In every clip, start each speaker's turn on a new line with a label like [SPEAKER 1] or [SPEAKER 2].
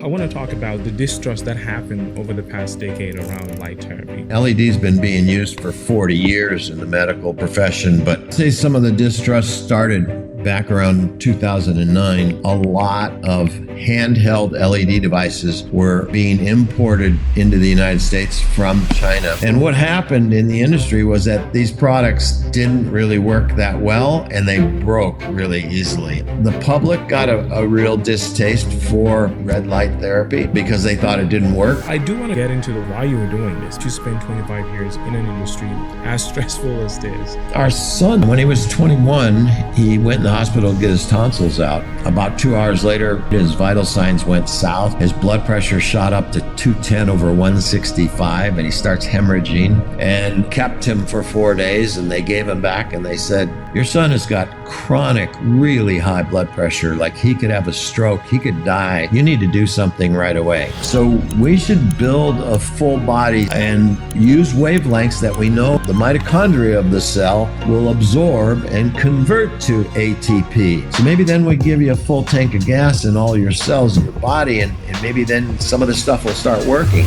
[SPEAKER 1] I want to talk about the distrust that happened over the past decade around light therapy.
[SPEAKER 2] LED's been being used for 40 years in the medical profession, but say some of the distrust started back around 2009. A lot of handheld LED devices were being imported into the United States from China. And what happened in the industry was that these products didn't really work that well, and they broke really easily. The public got a real distaste for red light therapy because they thought it didn't work.
[SPEAKER 1] I do want to get into why you were doing this. You spent 25 years in an industry as stressful as this.
[SPEAKER 2] Our son, when he was 21, he went in the hospital to get his tonsils out. About 2 hours later, his vital signs went south. His blood pressure shot up to 210 over 165, and he starts hemorrhaging, and kept him for 4 days. And they gave him back, and they said, your son has got chronic, really high blood pressure. Like, he could have a stroke, he could die. You need to do something right away. So we should build a full body and use wavelengths that we know the mitochondria of the cell will absorb and convert to ATP. So maybe then we give you a full tank of gas in all your cells in your body, and maybe then some of the stuff will start working.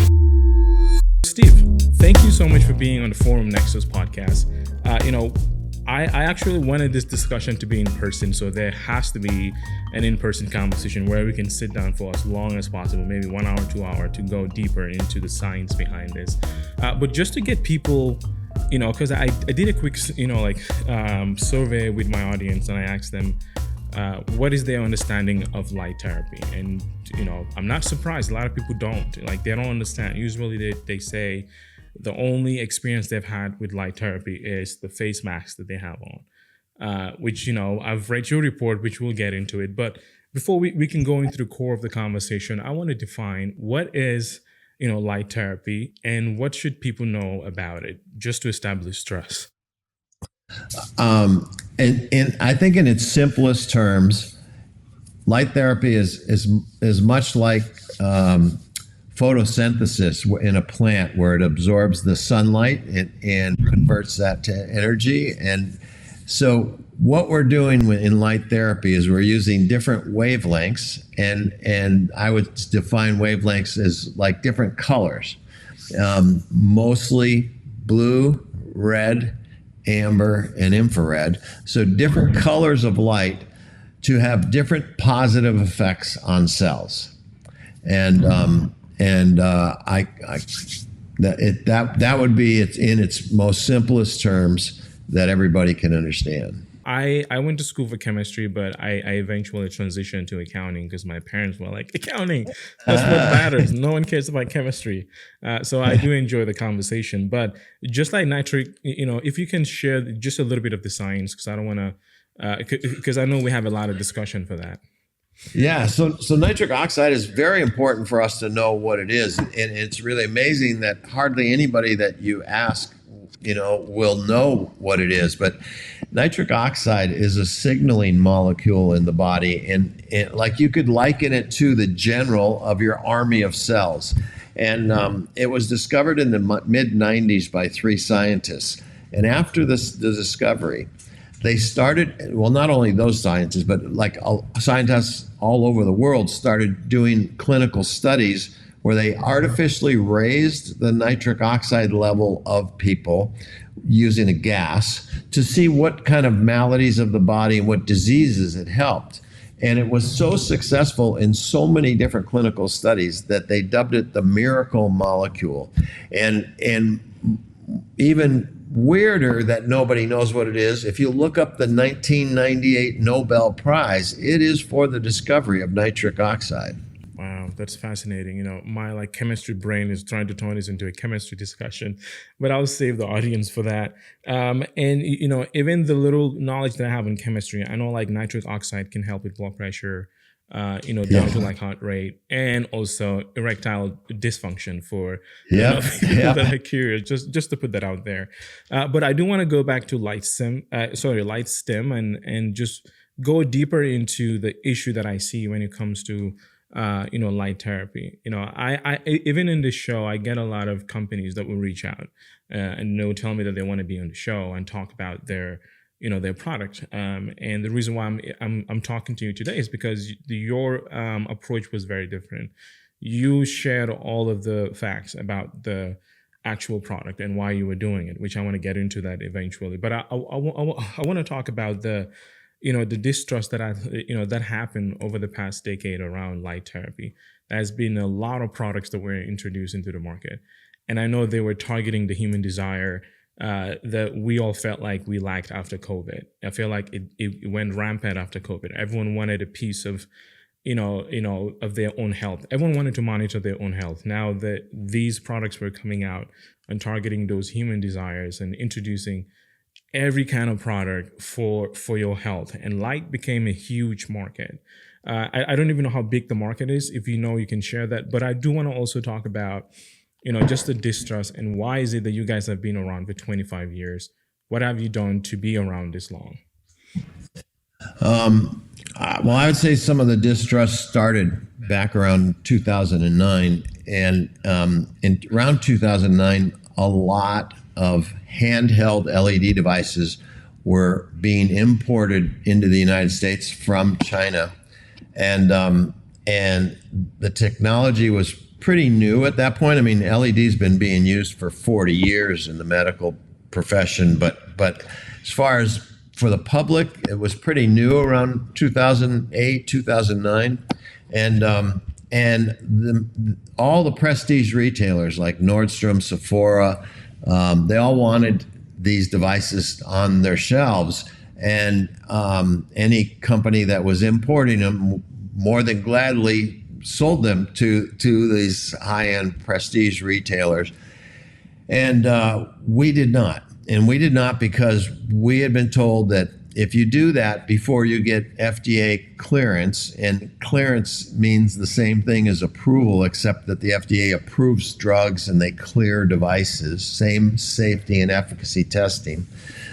[SPEAKER 1] Steve, thank you so much for being on the Forum Nexus Podcast. I actually wanted this discussion to be in person, so there has to be an in-person conversation where we can sit down for as long as possible, maybe 1 hour, 2 hours, to go deeper into the science behind this. But just to get people, because I did a quick, survey with my audience, and I asked them, what is their understanding of light therapy? And, I'm not surprised. A lot of people don't. They don't understand. Usually they say the only experience they've had with light therapy is the face masks that they have on, which, I've read your report, which we'll get into it. But before we can go into the core of the conversation, I want to define what is, light therapy, and what should people know about it, just to establish trust.
[SPEAKER 2] And I think in its simplest terms, light therapy is much like photosynthesis in a plant, where it absorbs the sunlight and converts that to energy. And so what we're doing in light therapy is we're using different wavelengths, and I would define wavelengths as like different colors, mostly blue, red, amber, and infrared. So different colors of light to have different positive effects on cells. And that would be it in its most simplest terms that everybody can understand.
[SPEAKER 1] I went to school for chemistry, but I eventually transitioned to accounting because my parents were like, accounting, that's what matters. No one cares about chemistry. So I do enjoy the conversation. But just like nitric, if you can share just a little bit of the science, because I don't want to, because I know we have a lot of discussion for that.
[SPEAKER 2] Yeah, so nitric oxide is very important for us to know what it is. And it's really amazing that hardly anybody that you ask, will know what it is. But nitric oxide is a signaling molecule in the body. And like, you could liken it to the general of your army of cells. And it was discovered in the mid-90s by 3 scientists. And after the discovery, they started, well, not only those scientists, but scientists all over the world started doing clinical studies where they artificially raised the nitric oxide level of people using a gas to see what kind of maladies of the body and what diseases it helped. And it was so successful in so many different clinical studies that they dubbed it the miracle molecule. And even weirder that nobody knows what it is, if you look up the 1998 Nobel Prize, it is for the discovery of nitric oxide.
[SPEAKER 1] Wow, that's fascinating. My chemistry brain is trying to turn this into a chemistry discussion, but I'll save the audience for that. And even the little knowledge that I have in chemistry, I know nitric oxide can help with blood pressure, down to heart rate, and also erectile dysfunction for people that are curious, just to put that out there. But I do want to go back to LightStim and just go deeper into the issue that I see when it comes to light therapy. I even in this show, I get a lot of companies that will reach out and they'll tell me that they want to be on the show and talk about their product. And the reason why I'm talking to you today is because your approach was very different. you shared all of the facts about the actual product and why you were doing it, which I want to get into that eventually. But I want to talk about the distrust that happened over the past decade around light therapy. There's been a lot of products that were introduced into the market, and I know they were targeting the human desire that we all felt like we lacked after COVID. I feel like it went rampant after COVID. Everyone wanted a piece of of their own health. Everyone wanted to monitor their own health. Now that these products were coming out and targeting those human desires and introducing every kind of product for your health, and light became a huge market. I don't even know how big the market is. If you know, you can share that. But I do want to also talk about, just the distrust, and why is it that you guys have been around for 25 years? What have you done to be around this long?
[SPEAKER 2] Well, I would say some of the distrust started back around 2009, and in around 2009, a lot of handheld LED devices were being imported into the United States from China, and the technology was pretty new at that point. I mean, LED's been being used for 40 years in the medical profession, but as far as for the public, it was pretty new around 2008, 2009, and all the prestige retailers like Nordstrom, Sephora, they all wanted these devices on their shelves, and any company that was importing them more than gladly sold them to these high-end prestige retailers, and we did not. And we did not, because we had been told that if you do that before you get FDA clearance, and clearance means the same thing as approval, except that the FDA approves drugs and they clear devices, same safety and efficacy testing.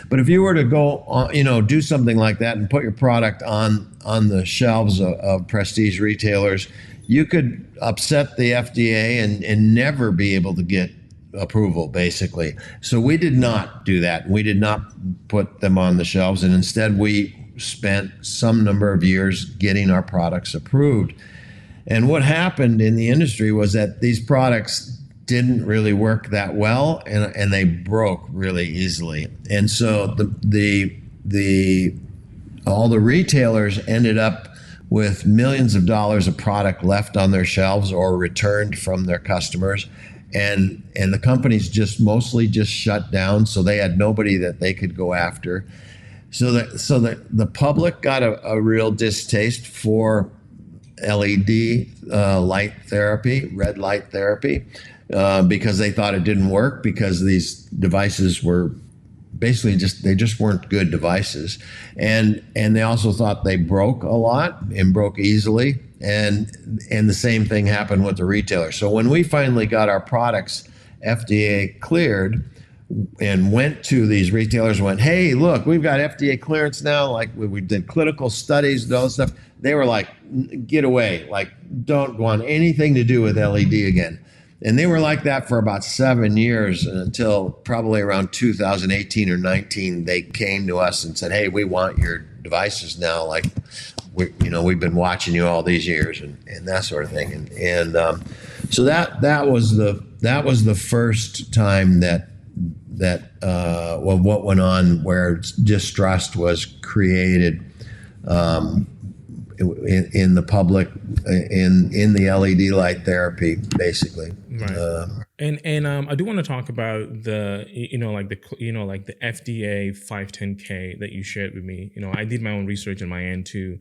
[SPEAKER 2] But if you were to go, do something like that and put your product on the shelves of prestige retailers, you could upset the FDA and never be able to get approval, basically. So we did not do that. We did not put them on the shelves, and instead we spent some number of years getting our products approved. And what happened in the industry was that these products didn't really work that well, and they broke really easily. And so all the retailers ended up with millions of dollars of product left on their shelves or returned from their customers. And the companies mostly shut down, so they had nobody that they could go after. So the public got a real distaste for LED light therapy, red light therapy, because they thought it didn't work, because these devices were basically they just weren't good devices, and they also thought they broke a lot and broke easily. And the same thing happened with the retailer. So when we finally got our products FDA cleared and went to these retailers and went, hey, look, we've got FDA clearance now, like we did clinical studies and all this stuff, they were like, get away, like, don't want anything to do with LED again. And they were like that for about 7 years, until probably around 2018 or 19, they came to us and said, hey, we want your devices now, like, we've been watching you all these years, and that sort of thing. And so that was the first time that what went on, where distrust was created in the public, in the LED light therapy, basically.
[SPEAKER 1] Right. And I do want to talk about the FDA 510K that you shared with me. I did my own research on my end too.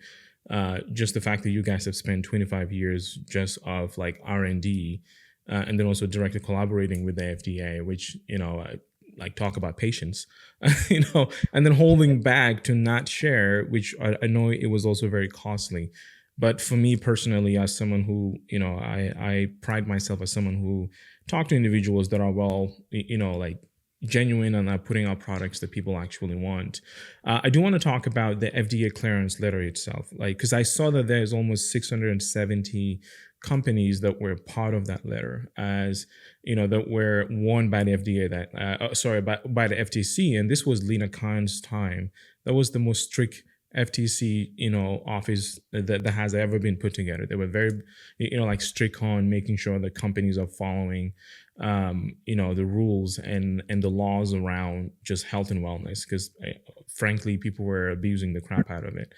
[SPEAKER 1] Just the fact that you guys have spent 25 years just of like R&D, and then also directly collaborating with the FDA, which, talk about patience, and then holding back to not share, which I know it was also very costly. But for me personally, as someone who, I pride myself as someone who talk to individuals that are genuine and are putting out products that people actually want. I do want to talk about the FDA clearance letter itself, because I saw that there's almost 670 companies that were part of that letter, as that were warned by the FDA by the FTC, and this was Lena Khan's time. That was the most strict FTC, office that has ever been put together. They were very, like strict on making sure that companies are following, the rules and the laws around just health and wellness, because frankly, people were abusing the crap out of it.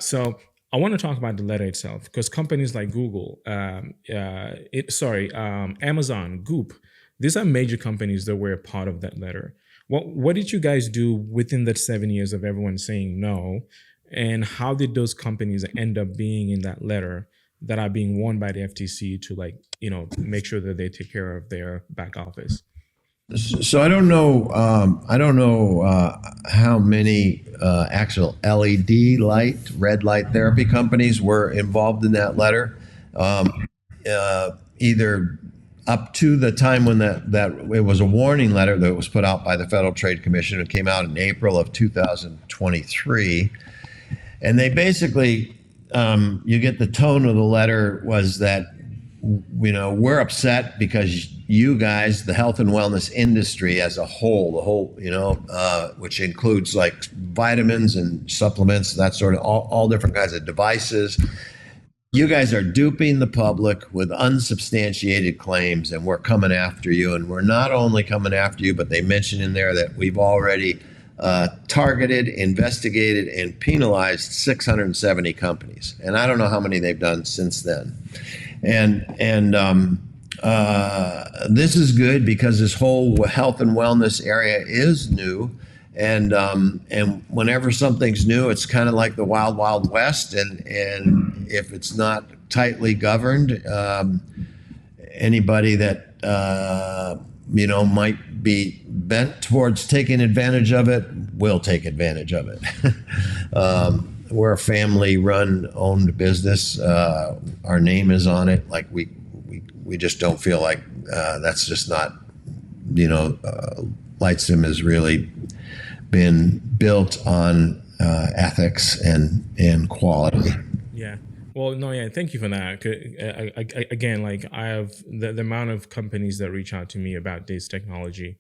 [SPEAKER 1] So I want to talk about the letter itself, because companies like Google, Amazon, Goop, these are major companies that were a part of that letter. What did you guys do within that 7 years of everyone saying no? And how did those companies end up being in that letter that are being warned by the FTC to make sure that they take care of their back office?
[SPEAKER 2] So I don't know. How many actual LED red light therapy companies were involved in that letter. Either up to the time when that it was a warning letter that was put out by the Federal Trade Commission. It came out in April of 2023, and they basically, you get the tone of the letter was that, we're upset because you guys, the health and wellness industry as a whole, which includes like vitamins and supplements, that sort of all different kinds of devices. You guys are duping the public with unsubstantiated claims, and we're coming after you. And we're not only coming after you, but they mention in there that we've already targeted, investigated, and penalized 670 companies. And I don't know how many they've done since then. And this is good because this whole health and wellness area is new. And whenever something's new, it's kind of like the wild, wild west. And if it's not tightly governed, anybody that, might be bent towards taking advantage of it will take advantage of it. We're a family-run, owned business. Our name is on it. Like we just don't feel like that's just not, LightStim has really been built on ethics and quality.
[SPEAKER 1] Yeah. Well, no, yeah. Thank you for that. Again, like I have the amount of companies that reach out to me about this technology,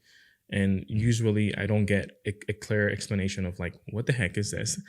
[SPEAKER 1] and usually I don't get a clear explanation of like, what the heck is this?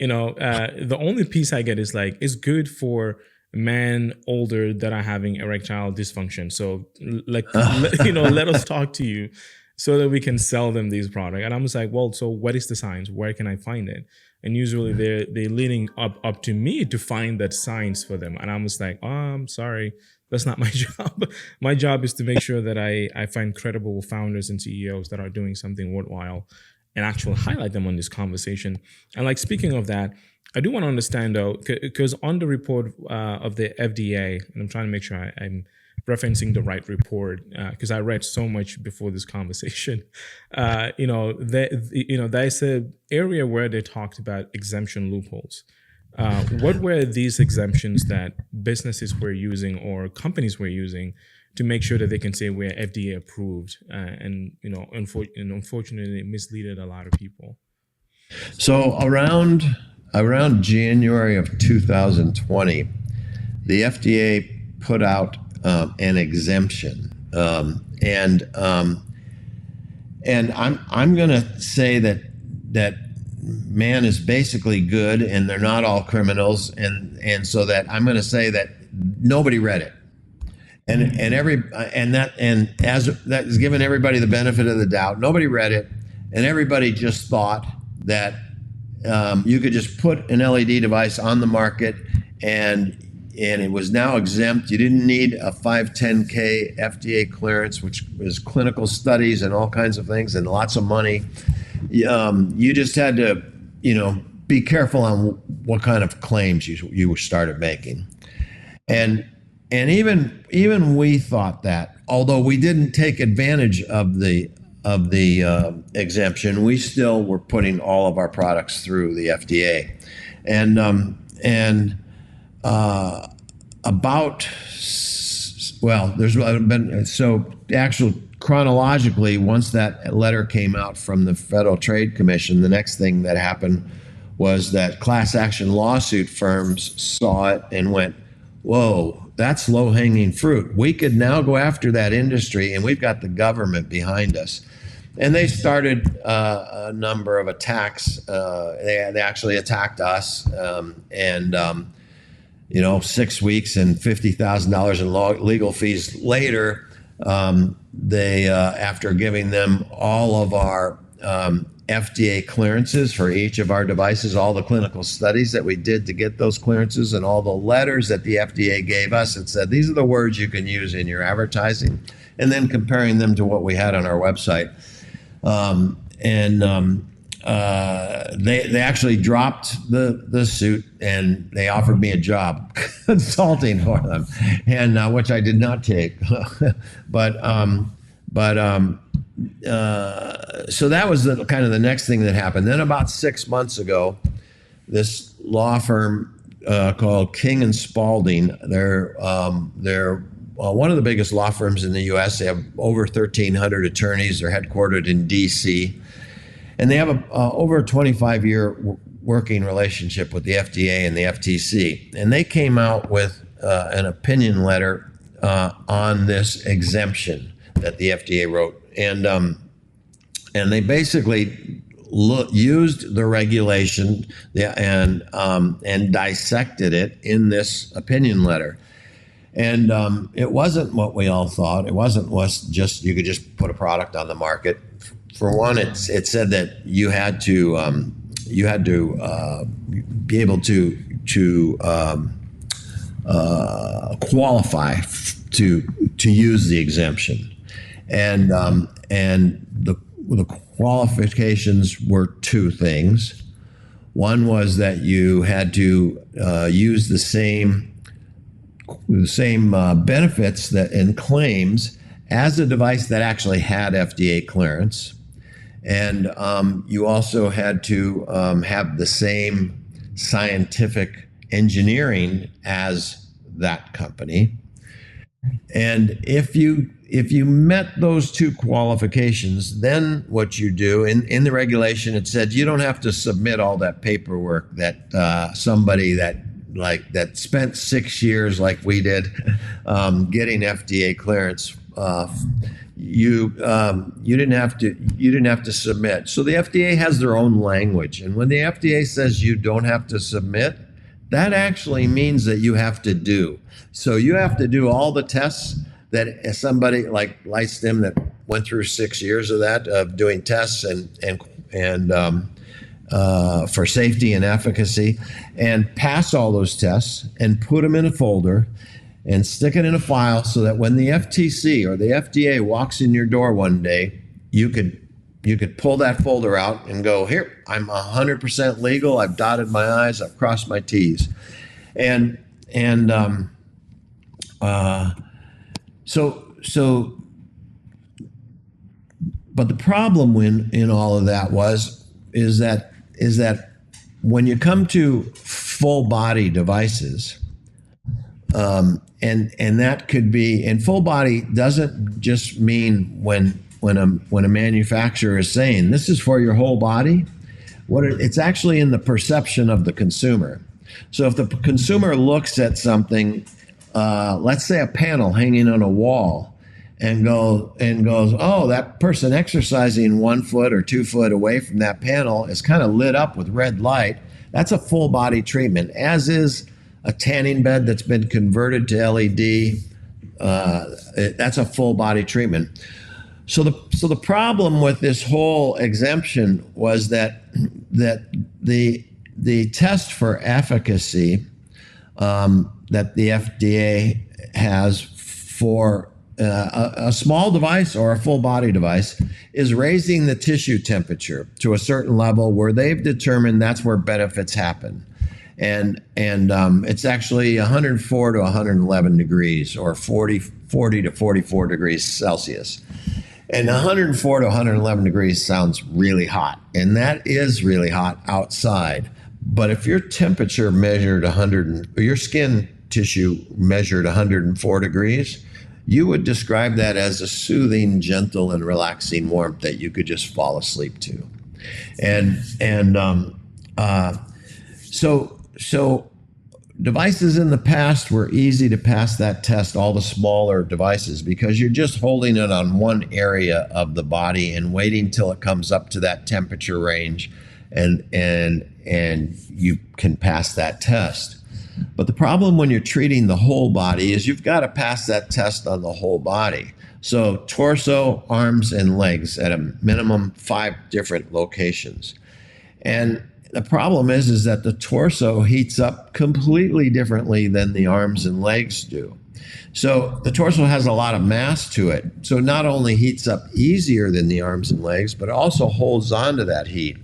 [SPEAKER 1] The only piece I get is like, it's good for men older that are having erectile dysfunction. So let us talk to you so that we can sell them these products. And I'm just like, well, so what is the science? Where can I find it? And usually they're leading up to me to find that science for them. And I'm just like, oh, I'm sorry, that's not my job. My job is to make sure that I find credible founders and CEOs that are doing something worthwhile and actually highlight them on this conversation. And like, speaking of that, I do want to understand though, because on the report of the FDA, and I'm trying to make sure I'm referencing the right report, because I read so much before this conversation. There's an area where they talked about exemption loopholes. What were these exemptions that businesses were using or companies were using to make sure that they can say we're FDA approved, and unfortunately it misleaded a lot of people?
[SPEAKER 2] So around January of 2020, the FDA put out an exemption, and I'm going to say that man is basically good, and they're not all criminals, and so that I'm going to say that nobody read it, and as that is given everybody the benefit of the doubt. Nobody read it, and everybody just thought that you could just put an LED device on the market and it was now exempt. You didn't need a 510K FDA clearance, which is clinical studies and all kinds of things and lots of money. You just had to, be careful on what kind of claims you started making. And even we thought that, although we didn't take advantage of the exemption, we still were putting all of our products through the FDA. Chronologically, once that letter came out from the Federal Trade Commission, the next thing that happened was that class action lawsuit firms saw it and went, whoa, that's low-hanging fruit. We could now go after that industry, and we've got the government behind us. And they started a number of attacks. They actually attacked us, 6 weeks and $50,000 in legal fees later, they after giving them all of our FDA clearances for each of our devices, all the clinical studies that we did to get those clearances, and all the letters that the FDA gave us and said, these are the words you can use in your advertising, and then comparing them to what we had on our website. They actually dropped the suit, and they offered me a job consulting for them, and which I did not take. So that was kind of the next thing that happened. Then about 6 months ago, this law firm called King and Spalding, they're one of the biggest law firms in the U.S. They have over 1,300 attorneys. They're headquartered in D.C. And they have over a 25-year working relationship with the FDA and the FTC. And they came out with an opinion letter on this exemption that the FDA wrote. And they basically used the regulation and dissected it in this opinion letter. And it wasn't what we all thought. It wasn't just you could just put a product on the market. For one, it said that you had to be able to qualify to use the exemption, and the qualifications were two things. One was that you had to use the same benefits and claims as a device that actually had FDA clearance. And you also had to have the same scientific engineering as that company. And if you met those two qualifications, then what you do in the regulation, it said you don't have to submit all that paperwork that somebody that spent 6 years like we did getting FDA clearance. You didn't have to submit. So the FDA has their own language, and when the FDA says you don't have to submit, that actually means that you have to do. So you have to do all the tests that somebody like LightStim that went through 6 years of doing tests and for safety and efficacy, and pass all those tests and put them in a folder and stick it in a file so that when the FTC or the FDA walks in your door one day, you could pull that folder out and go, here, I'm 100% legal. I've dotted my I's, I've crossed my T's. But the problem in all of that is that when you come to full body devices, and that could be, and full body doesn't just mean when a manufacturer is saying this is for your whole body. It's actually in the perception of the consumer. So if the consumer looks at something, let's say a panel hanging on a wall, and goes, oh, that person exercising 1 foot or 2 foot away from that panel is kind of lit up with red light. That's a full body treatment, as is a tanning bed that's been converted to LED. That's a full body treatment. So the problem with this whole exemption was that the test for efficacy that the FDA has for a small device or a full body device is raising the tissue temperature to a certain level where they've determined that's where benefits happen. And it's actually 104 to 111 degrees or 40 to 44 degrees Celsius. And 104 to 111 degrees sounds really hot, and that is really hot outside. But if your temperature measured your skin tissue measured 104 degrees, you would describe that as a soothing, gentle, and relaxing warmth that you could just fall asleep to. So devices in the past were easy to pass that test, all the smaller devices, because you're just holding it on one area of the body and waiting till it comes up to that temperature range, and you can pass that test. But the problem when you're treating the whole body is you've got to pass that test on the whole body. So torso, arms, and legs at a minimum 5 different locations. And the problem is that the torso heats up completely differently than the arms and legs do. So the torso has a lot of mass to it. So it not only heats up easier than the arms and legs, but it also holds on to that heat.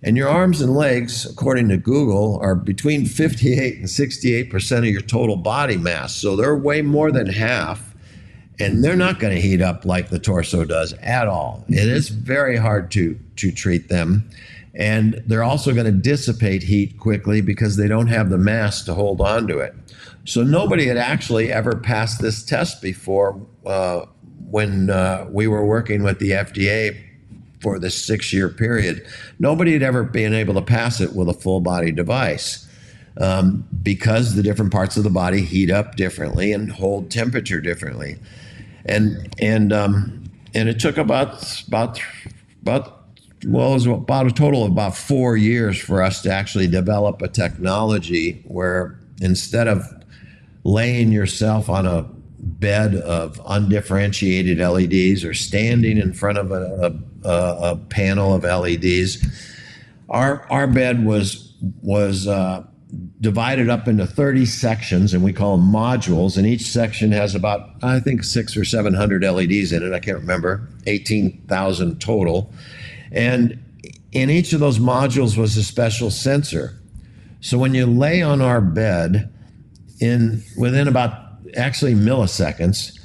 [SPEAKER 2] And your arms and legs, according to Google, are between 58 and 68% of your total body mass. So they're way more than half. And they're not going to heat up like the torso does at all. It is very hard to treat them. And they're also going to dissipate heat quickly because they don't have the mass to hold on to it. So nobody had actually ever passed this test before when we were working with the FDA for this 6-year period. Nobody had ever been able to pass it with a full body device because the different parts of the body heat up differently and hold temperature differently. And it took it was about a total of about 4 years for us to actually develop a technology where instead of laying yourself on a bed of undifferentiated LEDs or standing in front of a panel of LEDs, our bed was divided up into 30 sections, and we call them modules, and each section has about, I think, 600 or 700 LEDs in it. I can't remember, 18,000 total. And in each of those modules was a special sensor. So when you lay on our bed, within about actually milliseconds,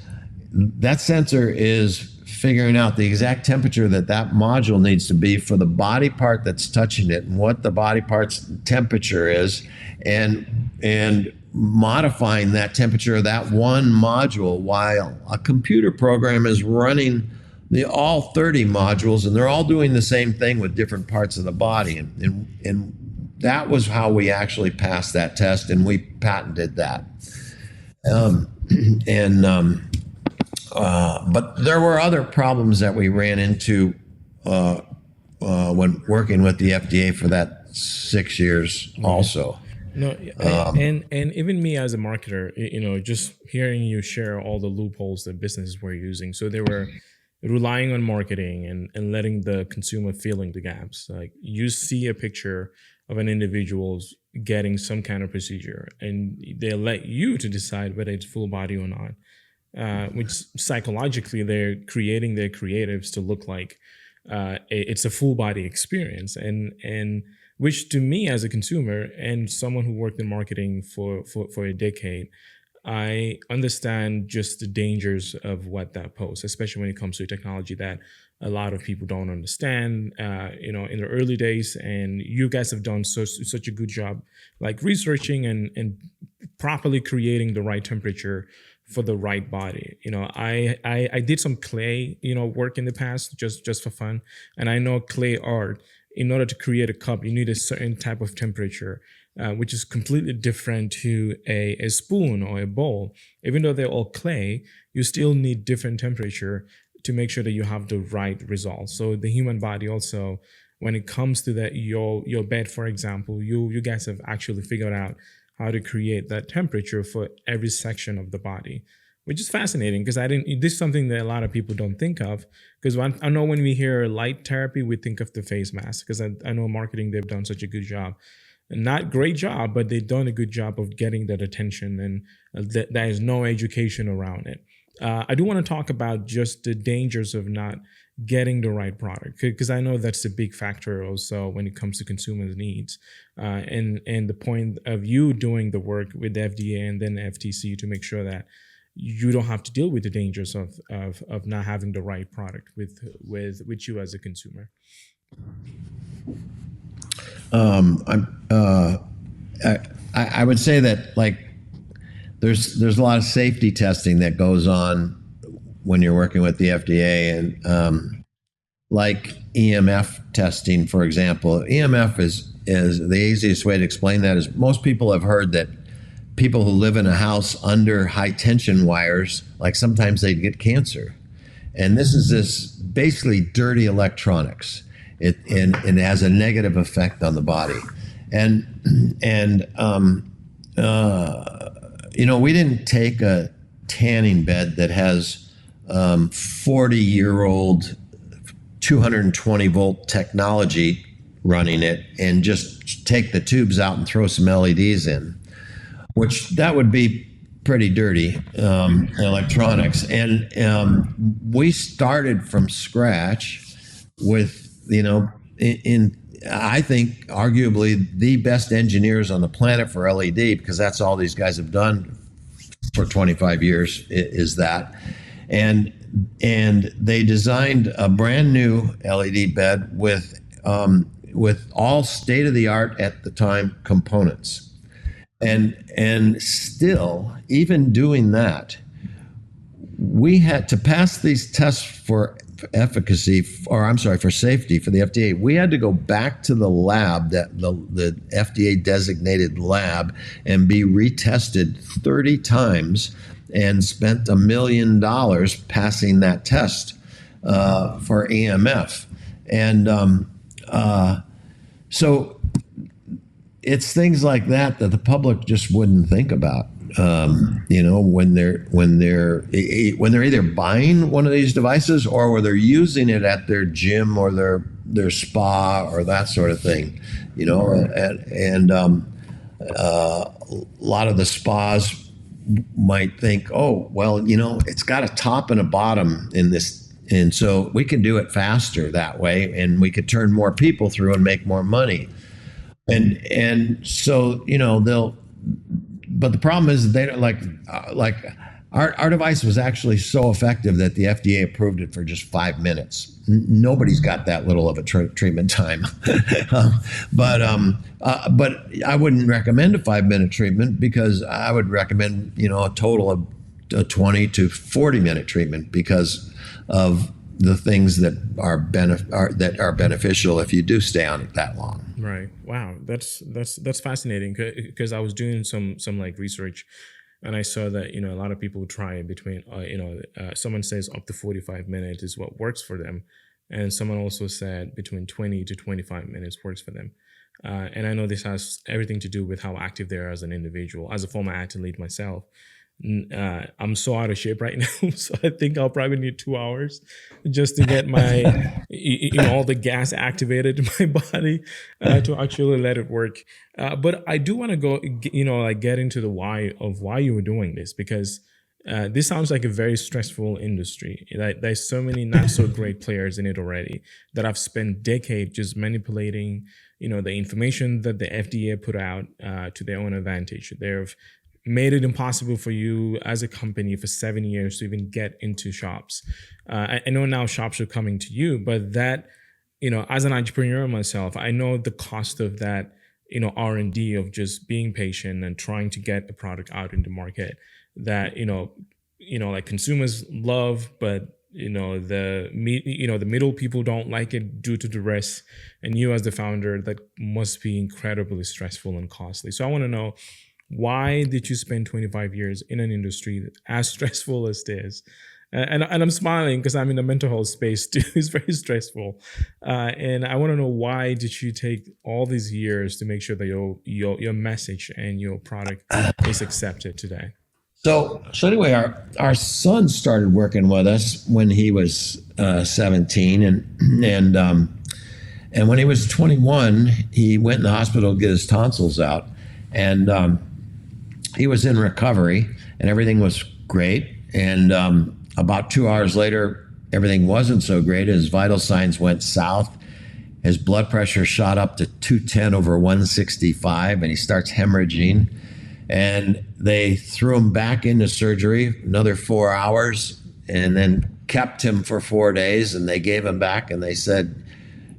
[SPEAKER 2] that sensor is figuring out the exact temperature that module needs to be for the body part that's touching it and what the body part's temperature is, and modifying that temperature of that one module while a computer program is running all 30 modules, and they're all doing the same thing with different parts of the body. And that was how we actually passed that test, and we patented that. But there were other problems that we ran into when working with the FDA for that 6 years also.
[SPEAKER 1] No, and even me as a marketer, just hearing you share all the loopholes that businesses were using. So they were relying on marketing and letting the consumer filling the gaps. Like you see a picture of an individual's getting some kind of procedure, and they let you to decide whether it's full body or not. Which psychologically they're creating their creatives to look like it's a full body experience, and which to me as a consumer and someone who worked in marketing for a decade, I understand just the dangers of what that poses, especially when it comes to technology that a lot of people don't understand, in the early days. And you guys have done such a good job, like researching and properly creating the right temperature for the right body. I did some clay, work in the past just for fun. And I know clay art, in order to create a cup, you need a certain type of temperature, which is completely different to a spoon or a bowl. Even though they're all clay, you still need different temperature to make sure that you have the right results. So the human body also, when it comes to that, your bed, for example, you guys have actually figured out how to create that temperature for every section of the body, which is fascinating because this is something that a lot of people don't think of. Because I know when we hear light therapy, we think of the face mask, because I know marketing, they've done such a good job. Not great job, but they've done a good job of getting that attention, and there is no education around it. I do want to talk about just the dangers of not getting the right product, because I know that's a big factor also when it comes to consumers' needs, and the point of you doing the work with the FDA and then the FTC to make sure that you don't have to deal with the dangers of not having the right product with you as a consumer.
[SPEAKER 2] I would say that there's a lot of safety testing that goes on when you're working with the FDA, and like EMF testing, for example. EMF is the easiest way to explain that is most people have heard that people who live in a house under high tension wires, like sometimes they get cancer. And this is this basically dirty electronics. It has a negative effect on the body. We didn't take a tanning bed that has 40-year-old 220 volt technology running it and just take the tubes out and throw some LEDs in, which that would be pretty dirty electronics. And we started from scratch with, I think arguably the best engineers on the planet for LED, because that's all these guys have done for 25 years is that. And they designed a brand new LED bed with all state of the art at the time components. And still, even doing that, we had to pass these tests for efficacy, for safety for the FDA. We had to go back to the lab, the FDA designated lab, and be retested 30 times and spent $1 million passing that test for EMF. And so it's things like that the public just wouldn't think about. When they're either buying one of these devices or where they're using it at their gym or their spa or that sort of thing, and a lot of the spas might think, oh, well, it's got a top and a bottom in this, and so we can do it faster that way, and we could turn more people through and make more money, and so they'll. But the problem is they don't like our device was actually so effective that the FDA approved it for just 5 minutes. Nobody's got that little of a treatment time. But I wouldn't recommend a 5-minute treatment, because I would recommend a total of a 20 to 40-minute treatment because of the things that are beneficial if you do stay on it that long.
[SPEAKER 1] Right. Wow. That's fascinating, because I was doing some like research, and I saw that a lot of people try it between someone says up to 45 minutes is what works for them, and someone also said between 20 to 25 minutes works for them. And I know this has everything to do with how active they are as an individual. As a former athlete myself, I'm so out of shape right now, so I think I'll probably need 2 hours just to get my all the gas activated in my body to actually let it work. But I do want to go get into the why you were doing this, because this sounds like a very stressful industry. There's so many not so great players in it already that have spent decades just manipulating the information that the FDA put out to their own advantage. They've made it impossible for you as a company for 7 years to even get into shops. I know now shops are coming to you, but that, as an entrepreneur myself, I know the cost of that, R&D, of just being patient and trying to get the product out in the market that, like consumers love, but the middle people don't like it due to the risk. And you as the founder, that must be incredibly stressful and costly. So I want to know, why did you spend 25 years in an industry as stressful as this? And I'm smiling because I'm in the mental health space too. It's very stressful. And I want to know, why did you take all these years to make sure that your message and your product is accepted today?
[SPEAKER 2] So anyway, our son started working with us when he was 17, and when he was 21, he went in the hospital to get his tonsils out, and he was in recovery, and everything was great. And about 2 hours later, everything wasn't so great. His vital signs went south. His blood pressure shot up to 210/165, and he starts hemorrhaging. And they threw him back into surgery, another 4 hours, and then kept him for 4 days. And they gave him back, and they said,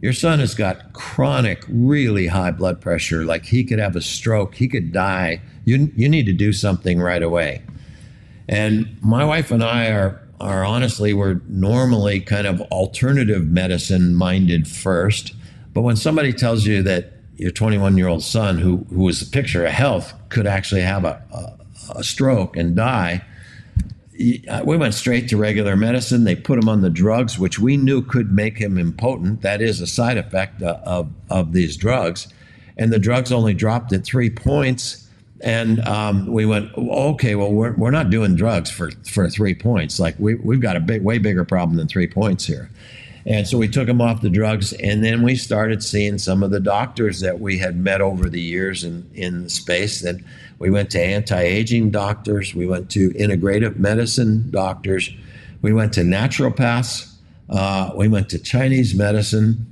[SPEAKER 2] your son has got chronic, really high blood pressure. Like, he could have a stroke, he could die. You need to do something right away. And my wife and I are honestly, we're normally kind of alternative medicine minded first. But when somebody tells you that, your 21-year-old son, who was a picture of health, could actually have a stroke and die. We went straight to regular medicine. They put him on the drugs, which we knew could make him impotent. That is a side effect of these drugs. And the drugs only dropped at 3 points. And we went, okay, well, we're not doing drugs for 3 points. Like we've got a way bigger problem than 3 points here. And so we took him off the drugs, and then we started seeing some of the doctors that we had met over the years in the space. Then we went to anti-aging doctors. We went to integrative medicine doctors. We went to naturopaths. We went to Chinese medicine,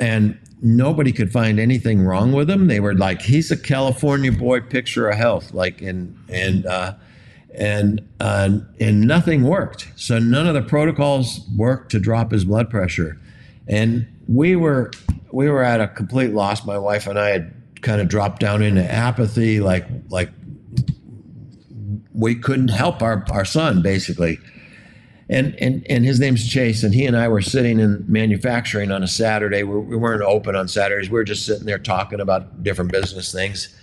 [SPEAKER 2] and nobody could find anything wrong with him. They were like, he's a California boy, picture of health, like, and nothing worked. So none of the protocols worked to drop his blood pressure. And we were at a complete loss. My wife and I had kind of dropped down into apathy, like we couldn't help our son, basically. And his name's Chase, and he and I were sitting in manufacturing on a Saturday. We weren't open on Saturdays. We were just sitting there talking about different business things.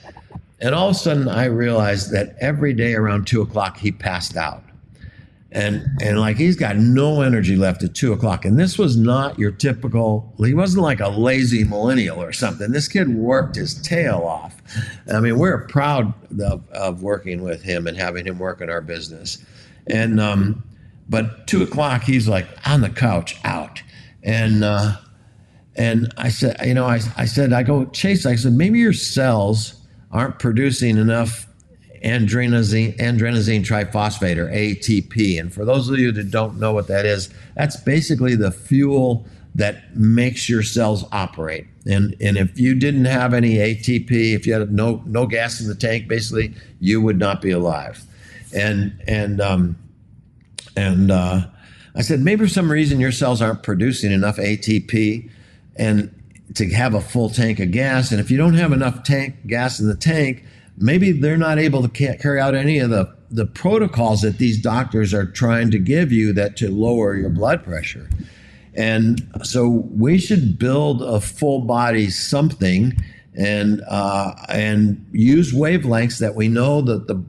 [SPEAKER 2] And all of a sudden, I realized that every day around 2 o'clock, he passed out. And like, he's got no energy left at 2 o'clock. And this was not your typical, he wasn't like a lazy millennial or something. This kid worked his tail off. I mean, we're proud of working with him and having him work in our business. And, but 2 o'clock, he's like on the couch, out. And I said, I go, Chase, I said, maybe your cells aren't producing enough adrenosine triphosphate, or ATP. And for those of you that don't know what that is, that's basically the fuel that makes your cells operate. And if you didn't have any ATP, if you had no gas in the tank, basically you would not be alive. And I said, maybe for some reason your cells aren't producing enough ATP and to have a full tank of gas. And if you don't have enough gas in the tank, maybe they're not able to carry out any of the protocols that these doctors are trying to give you that to lower your blood pressure. And so we should build a full body something and use wavelengths that we know that the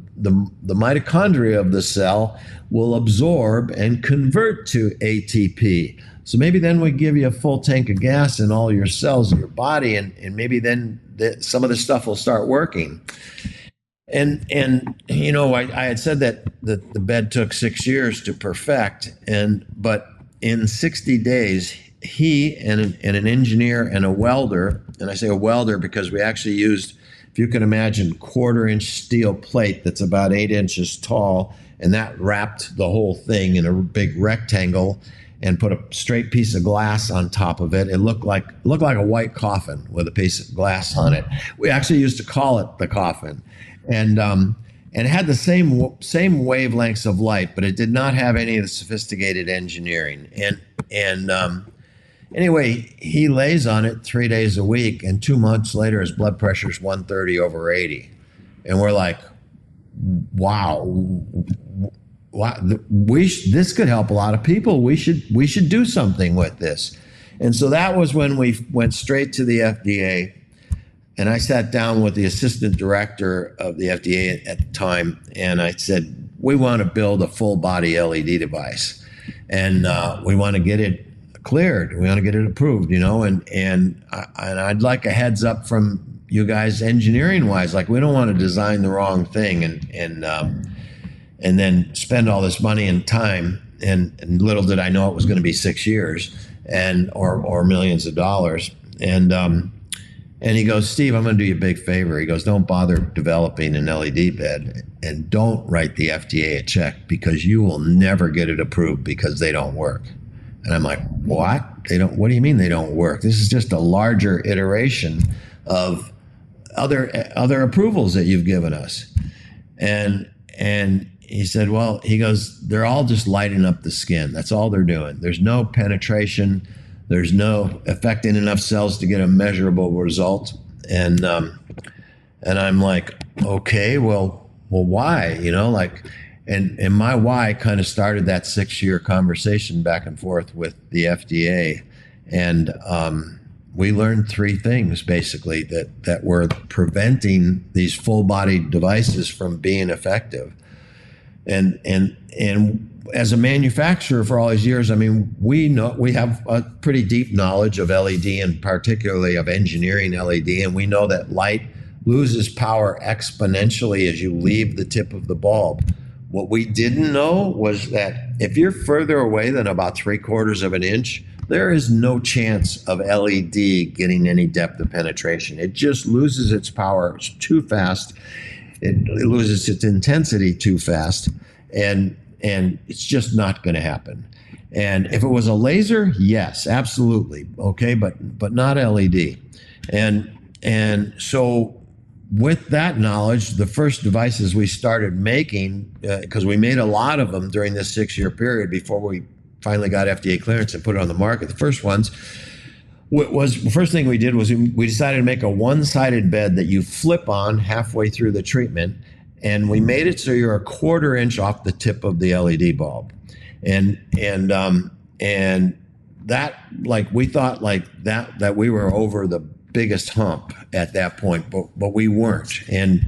[SPEAKER 2] mitochondria of the cell will absorb and convert to ATP. So maybe then we give you a full tank of gas in all your cells in your body, and maybe then some of this stuff will start working. And I had said that the bed took 6 years to perfect, but in 60 days, he and an engineer and a welder, and I say a welder because we actually used, if you can imagine, 1/4-inch steel plate that's about 8 inches tall, and that wrapped the whole thing in a big rectangle and put a straight piece of glass on top of it. It looked like a white coffin with a piece of glass on it. We actually used to call it the coffin. And it had the same wavelengths of light, but it did not have any of the sophisticated engineering. Anyway, he lays on it 3 days a week, and 2 months later, his blood pressure is 130/80. And we're like, wow, this could help a lot of people. We should do something with this. And so that was when we went straight to the FDA. And I sat down with the assistant director of the FDA at the time, and I said, we want to build a full body LED device, and we want to get it cleared. We want to get it approved, and I'd like a heads up from you guys engineering wise. Like, we don't want to design the wrong thing and then spend all this money and time, and little did I know it was going to be 6 years or millions of dollars. And he goes, Steve, I'm going to do you a big favor. He goes, don't bother developing an LED bed, and don't write the FDA a check, because you will never get it approved because they don't work. And I'm like, what? What do you mean they don't work? This is just a larger iteration of other approvals that you've given us. And he said, well, he goes, they're all just lighting up the skin. That's all they're doing. There's no penetration. There's no affecting enough cells to get a measurable result. And I'm like, okay, well, why? And my why kind of started that 6-year conversation back and forth with the FDA. And we learned three things basically that were preventing these full body devices from being effective. And as a manufacturer for all these years, I mean, we have a pretty deep knowledge of LED and particularly of engineering LED, and we know that light loses power exponentially as you leave the tip of the bulb. What we didn't know was that if you're further away than about 3/4 of an inch, there is no chance of LED getting any depth of penetration. It just loses its power too fast. It loses its intensity too fast, and it's just not going to happen. And if it was a laser, yes, absolutely, okay, but not LED. And so with that knowledge, the first devices we started making, because we made a lot of them during this 6-year period before we finally got FDA clearance and put it on the market. The first ones the first thing we did was we decided to make a one-sided bed that you flip on halfway through the treatment, and we made it so you're 1/4 inch off the tip of the LED bulb, and that, like, we thought like that we were over the biggest hump at that point, but we weren't. And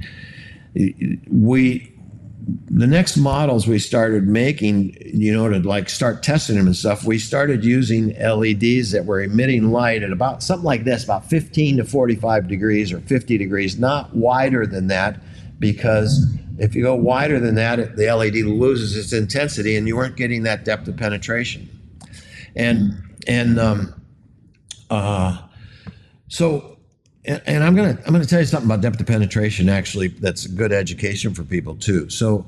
[SPEAKER 2] the next models we started making, to like start testing them and stuff, we started using LEDs that were emitting light at about something like this, about 15 to 45 degrees or 50 degrees, not wider than that, because if you go wider than that, the LED loses its intensity and you weren't getting that depth of penetration. So I'm gonna tell you something about depth of penetration. Actually, that's a good education for people too. So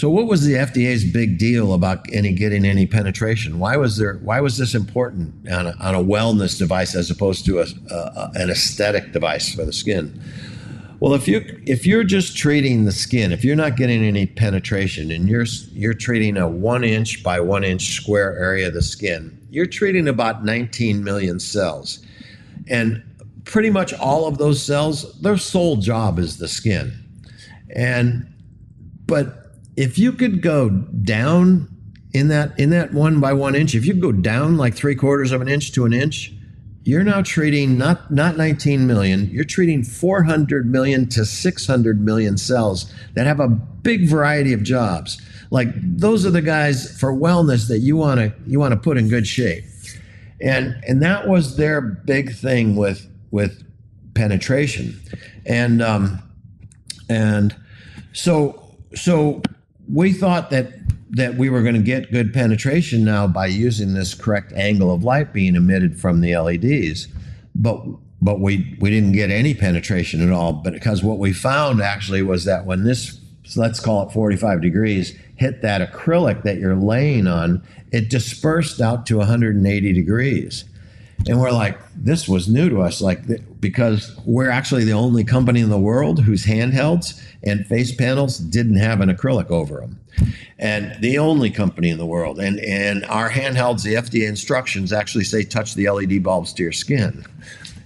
[SPEAKER 2] what was the FDA's big deal about getting any penetration? Why was this important on a wellness device as opposed to an aesthetic device for the skin? Well, if you're just treating the skin, if you're not getting any penetration, and you're treating a 1 inch by 1 inch square area of the skin, you're treating about 19 million cells, and pretty much all of those cells, their sole job is the skin. But if you could go down in that 1 by 1 inch, if you go down like 3/4 of an inch to an inch, you're now treating not 19 million, you're treating 400 million to 600 million cells that have a big variety of jobs. Like, those are the guys for wellness that you want to put in good shape. And that was their big thing with penetration. And so we thought that we were going to get good penetration now by using this correct angle of light being emitted from the LEDs, but we didn't get any penetration at all. But because what we found actually was that when this, let's call it 45 degrees, hit that acrylic that you're laying on, it dispersed out to 180 degrees. And we're like, this was new to us, because we're actually the only company in the world whose handhelds and face panels didn't have an acrylic over them. And the only company in the world. And our handhelds, the FDA instructions actually say touch the LED bulbs to your skin.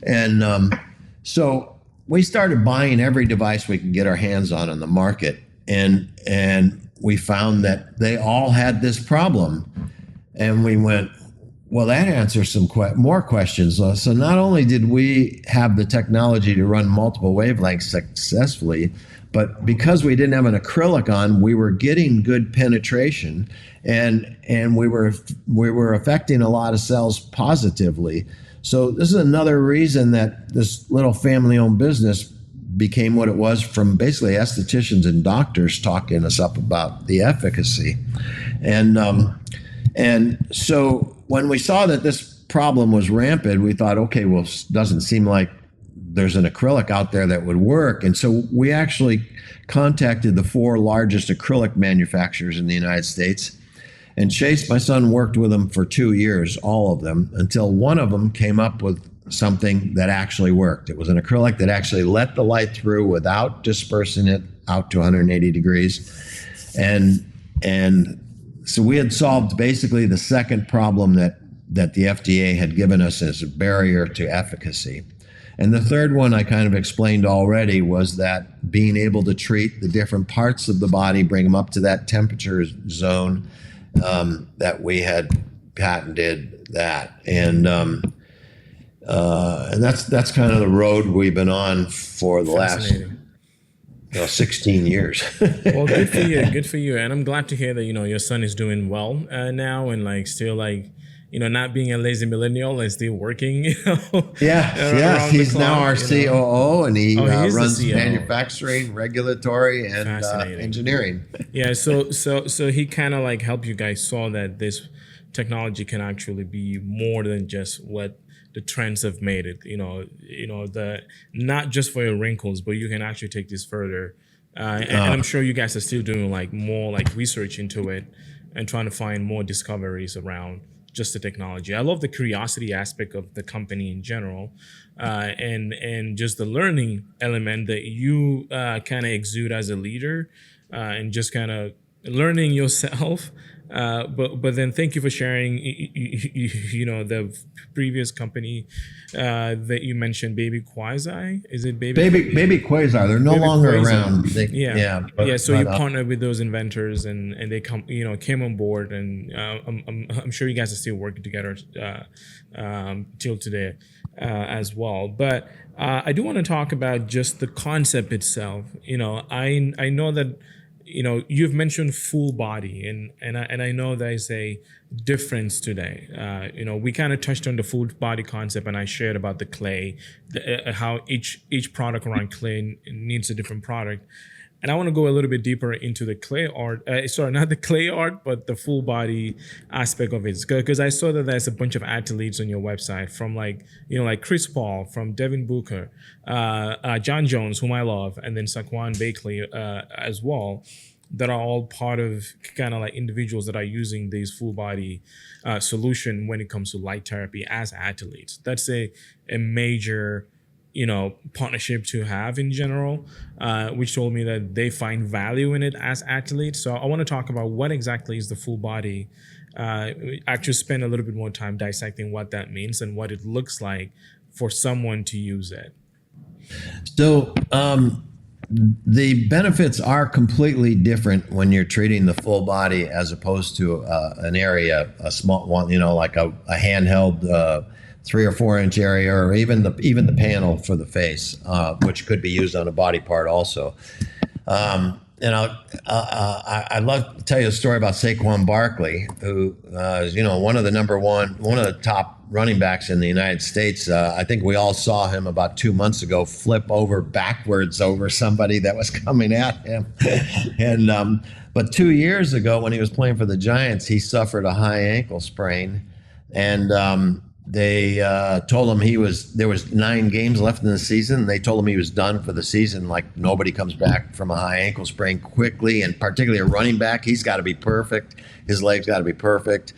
[SPEAKER 2] And so we started buying every device we could get our hands on the market. And we found that they all had this problem. And we went, well, that answers some more questions. So not only did we have the technology to run multiple wavelengths successfully, but because we didn't have an acrylic on, we were getting good penetration, and we were affecting a lot of cells positively. So this is another reason that this little family-owned business became what it was, from basically estheticians and doctors talking us up about the efficacy. And so when we saw that this problem was rampant, we thought, okay, well, it doesn't seem like there's an acrylic out there that would work. And so we actually contacted the 4 largest acrylic manufacturers in the United States. And Chase, my son, worked with them for 2 years, all of them, until one of them came up with something that actually worked. It was an acrylic that actually let the light through without dispersing it out to 180 degrees. And so we had solved basically the second problem that the FDA had given us as a barrier to efficacy. And the third one I kind of explained already was that being able to treat the different parts of the body, bring them up to that temperature zone, that we had patented that. And And that's kind of the road we've been on for the last 16 years.
[SPEAKER 1] Well, good for you. Good for you. And I'm glad to hear that, your son is doing well now and like still like, not being a lazy millennial and still working,
[SPEAKER 2] Yes. He's now our COO, and he runs
[SPEAKER 1] the
[SPEAKER 2] manufacturing, regulatory, and engineering.
[SPEAKER 1] Yeah. So he kind of like helped you guys saw that this technology can actually be more than just what the trends have made it, the not just for your wrinkles, but you can actually take this further. And I'm sure you guys are still doing like more like research into it and trying to find more discoveries around just the technology. I love the curiosity aspect of the company in general, and just the learning element that you kind of exude as a leader, and just kind of learning yourself. But then thank you for sharing, the previous company that you mentioned, Baby Quasi. Is it
[SPEAKER 2] Baby Quasar? They're no longer around.
[SPEAKER 1] So you partnered with those inventors, and they came on board, and I'm sure you guys are still working together till today as well. But I do want to talk about just the concept itself. I know that. You've mentioned full body, and I know there's a difference today. We kind of touched on the full body concept, and I shared about the clay, how each product around clay needs a different product. And I want to go a little bit deeper into the clay art. Not the clay art, but the full body aspect of it. Because I saw that there's a bunch of athletes on your website from like Chris Paul, from Devin Booker, John Jones, whom I love, and then Saquon Barkley as well, that are all part of kind of like individuals that are using these full body solution when it comes to light therapy as athletes. That's a major partnership to have in general, which told me that they find value in it as athletes. So I want to talk about what exactly is the full body, actually spend a little bit more time dissecting what that means and what it looks like for someone to use it.
[SPEAKER 2] So the benefits are completely different when you're treating the full body as opposed to an area, a small one, like a handheld 3 or 4 inch area, or even the panel for the face, which could be used on a body part also. I'd love to tell you a story about Saquon Barkley, who is one of the top running backs in the United States. I think we all saw him about 2 months ago flip over backwards over somebody that was coming at him. But 2 years ago, when he was playing for the Giants, he suffered a high ankle sprain, and they told him there was 9 games left in the season. They told him he was done for the season. Like, nobody comes back from a high ankle sprain quickly, and particularly a running back. He's got to be perfect. His leg's got to be perfect.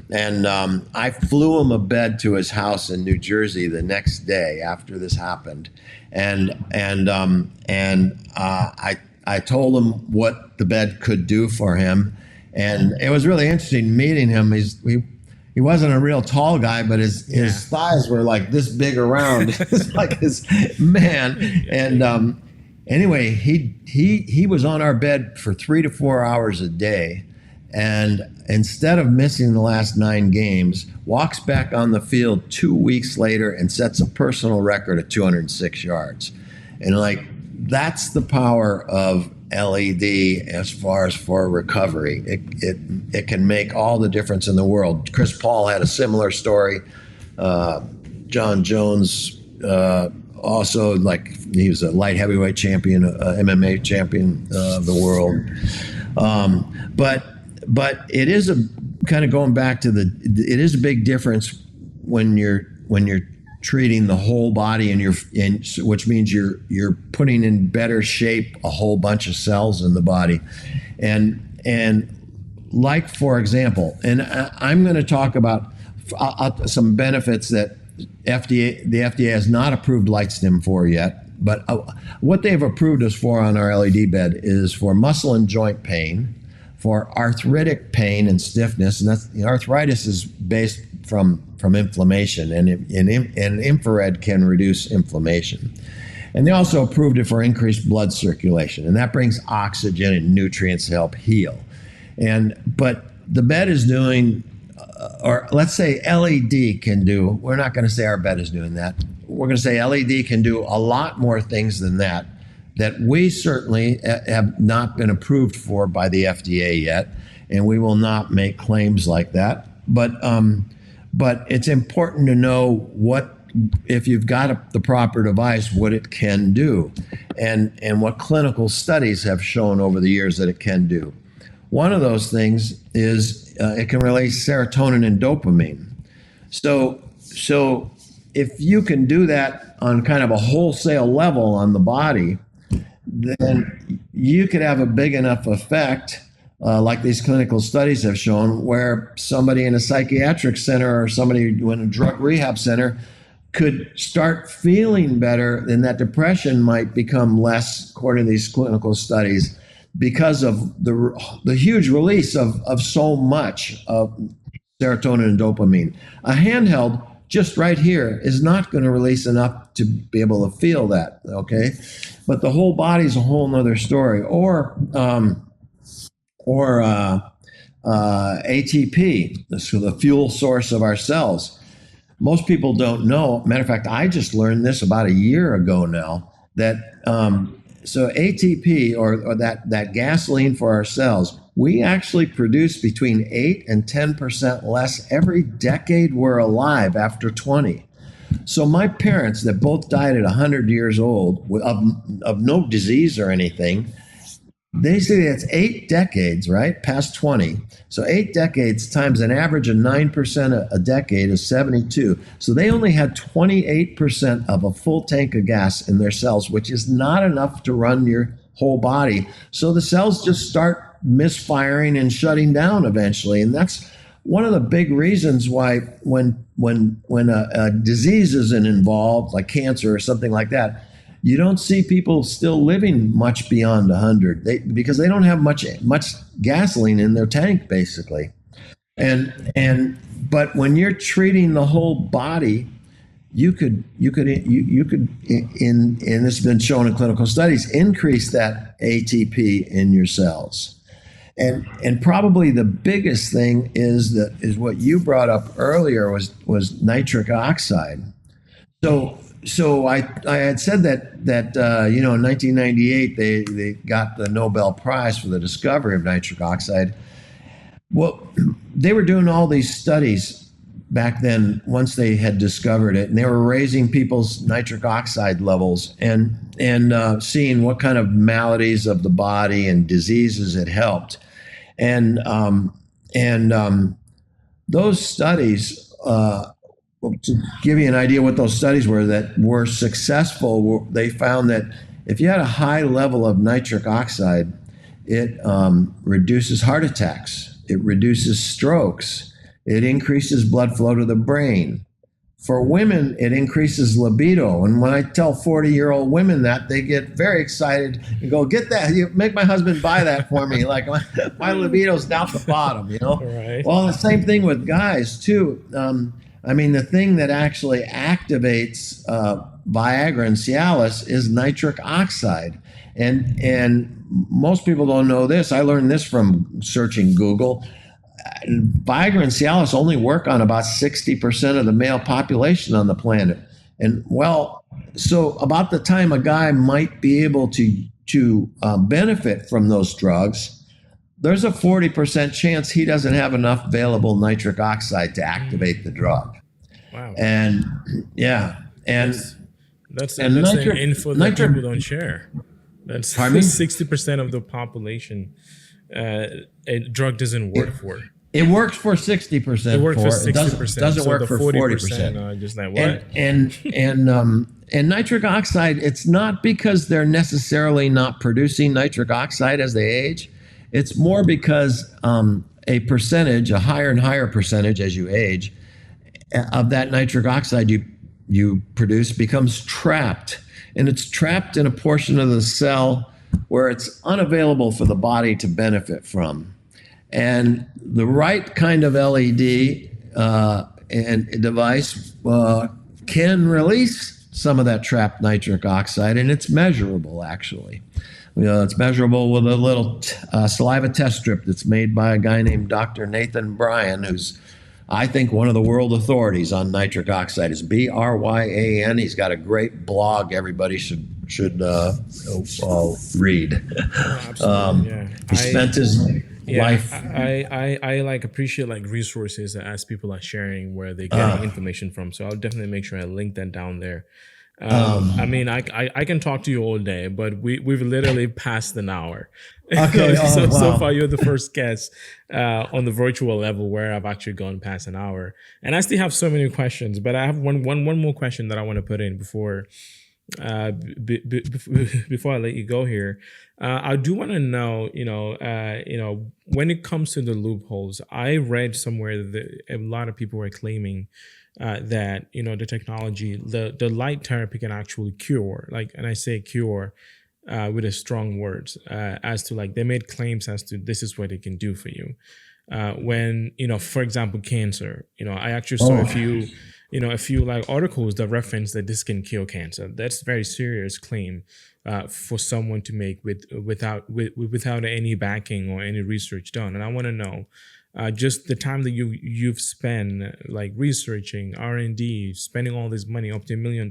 [SPEAKER 2] And I flew him a bed to his house in New Jersey the next day after this happened, and I told him what the bed could do for him, and it was really interesting meeting him. He wasn't a real tall guy, but his thighs were like this big around. It's like his man. And anyway, he was on our bed for 3 to 4 hours a day. And instead of missing the last 9 games, walks back on the field 2 weeks later and sets a personal record of 206 yards. And that's the power of LED as far as for recovery. It can make all the difference in the world. Chris Paul had a similar story. John Jones also, he was a light heavyweight champion, MMA champion of the world. But it is a kind of going back to it is a big difference when you're treating the whole body, which means you're putting in better shape a whole bunch of cells in the body, and like, for example, and I'm going to talk about some benefits that the FDA has not approved LightStim for yet, but what they've approved us for on our LED bed is for muscle and joint pain, for arthritic pain and stiffness, and that's arthritis is based from inflammation, and infrared can reduce inflammation. And they also approved it for increased blood circulation, and that brings oxygen and nutrients to help heal. But the bed is doing or let's say LED can do, we're not going to say our bed is doing that. We're going to say LED can do a lot more things than that we certainly have not been approved for by the FDA yet, and we will not make claims like that. But it's important to know what, if you've got the proper device, what it can do, and what clinical studies have shown over the years that it can do. One of those things is it can release serotonin and dopamine. So if you can do that on kind of a wholesale level on the body, then you could have a big enough effect, like these clinical studies have shown, where somebody in a psychiatric center or somebody in a drug rehab center could start feeling better, and that depression might become less, according to these clinical studies, because of the huge release of so much of serotonin and dopamine. A handheld just right here is not going to release enough to be able to feel that, okay? But the whole body's a whole nother story. Or ATP, so the fuel source of our cells. Most people don't know. Matter of fact, I just learned this about a year ago now, that so ATP, or that gasoline for our cells, we actually produce between 8 and 10% less every decade we're alive after 20. So my parents that both died at 100 years old of no disease or anything, they say that's 8 decades, right? Past 20. So 8 decades times an average of 9% a decade is 72. So they only had 28% of a full tank of gas in their cells, which is not enough to run your whole body. So the cells just start misfiring and shutting down eventually. And that's one of the big reasons why when a disease isn't involved, like cancer or something like that, you don't see people still living much beyond 100 because they don't have much gasoline in their tank, basically. But when you're treating the whole body, you could and this has been shown in clinical studies, increase that ATP in your cells. And probably the biggest thing is what you brought up earlier was nitric oxide. So I had said that in 1998 they got the Nobel Prize for the discovery of nitric oxide. Well, they were doing all these studies back then once they had discovered it, and they were raising people's nitric oxide levels and seeing what kind of maladies of the body and diseases it helped. And those studies, to give you an idea what those studies were that were successful, they found that if you had a high level of nitric oxide, it reduces heart attacks, it reduces strokes, it increases blood flow to the brain. For women, it increases libido. And when I tell 40-year-old women that, they get very excited and go, get that, you make my husband buy that for me. Like my libido's down the bottom, Right. Well, the same thing with guys too. The thing that actually activates Viagra and Cialis is nitric oxide. And most people don't know this. I learned this from searching Google. Viagra and Cialis only work on about 60% of the male population on the planet. And so about the time a guy might be able to benefit from those drugs, there's a 40% chance he doesn't have enough available nitric oxide to activate the drug.
[SPEAKER 1] Wow.
[SPEAKER 2] And yeah,
[SPEAKER 1] that's an info that people don't share. That's 60% of the population a drug doesn't work for.
[SPEAKER 2] It works for 60%. It works for
[SPEAKER 1] 60%.
[SPEAKER 2] It doesn't work for 40%.
[SPEAKER 1] Just like what?
[SPEAKER 2] And nitric oxide, it's not because they're necessarily not producing nitric oxide as they age. It's more because a higher and higher percentage as you age, of that nitric oxide you produce becomes trapped. And it's trapped in a portion of the cell where it's unavailable for the body to benefit from. And the right kind of LED and device can release some of that trapped nitric oxide, and it's measurable, actually. It's measurable with a little saliva test strip that's made by a guy named Dr. Nathan Bryan, who's I think one of the world authorities on nitric oxide is Bryan. He's got a great blog. Everybody should read.
[SPEAKER 1] Absolutely, yeah.
[SPEAKER 2] He spent his life.
[SPEAKER 1] I like appreciate like resources as people are sharing where they're getting information from. So I'll definitely make sure I link that down there. I mean, I can talk to you all day, but we've literally passed an hour.
[SPEAKER 2] Okay.
[SPEAKER 1] So far, you're the first guest on the virtual level where I've actually gone past an hour, and I still have so many questions. But I have one more question that I want to put in before before I let you go here. I do want to know, when it comes to the loopholes, I read somewhere that a lot of people were claiming that the technology, the light therapy can actually cure, and I say cure with a strong words, as to like they made claims as to this is what it can do for you. When for example, cancer, I actually saw a few like articles that reference that this can cure cancer. That's a very serious claim for someone to make without any backing or any research done. And I want to know just the time that you've spent like researching R&D, spending all this money, up to $1 million,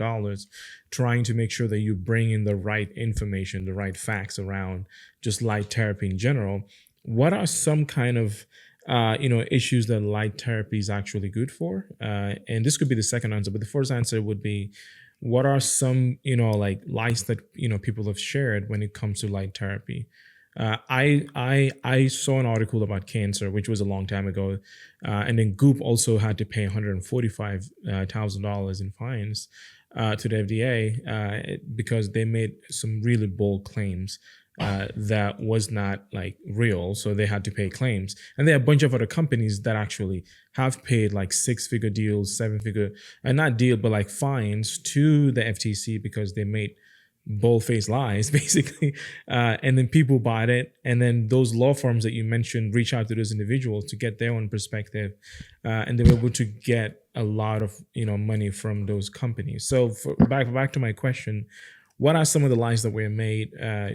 [SPEAKER 1] trying to make sure that you bring in the right information, the right facts around just light therapy in general. What are some kind of issues that light therapy is actually good for? And this could be the second answer, but the first answer would be, what are some, like lies that, people have shared when it comes to light therapy? I saw an article about cancer, which was a long time ago. And then Goop also had to pay $145,000 in fines to the FDA because they made some really bold claims that was not like real. So they had to pay claims. And there are a bunch of other companies that actually have paid like 6-figure deals, 7-figure, and not deal, but like fines to the FTC because they made bold-faced lies, basically. And then people bought it. And then those law firms that you mentioned reach out to those individuals to get their own perspective. And they were able to get a lot of, money from those companies. So back to my question, what are some of the lies that were made,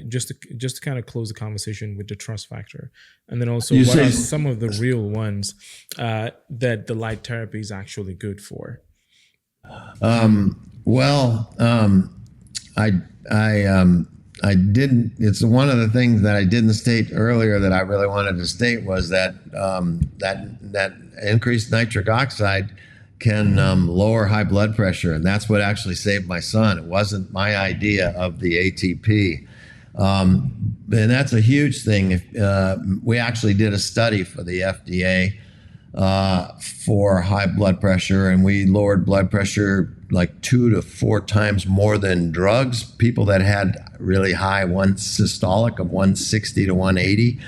[SPEAKER 1] just to kind of close the conversation with the trust factor? And then also, what are some of the real ones that the light therapy is actually good for?
[SPEAKER 2] I didn't. It's one of the things that I didn't state earlier that I really wanted to state was that that increased nitric oxide can lower high blood pressure, and that's what actually saved my son. It wasn't my idea of the ATP, and that's a huge thing. We actually did a study for the FDA for high blood pressure, and we lowered blood pressure like 2 to 4 times more than drugs. People that had really high systolic of 160 to 180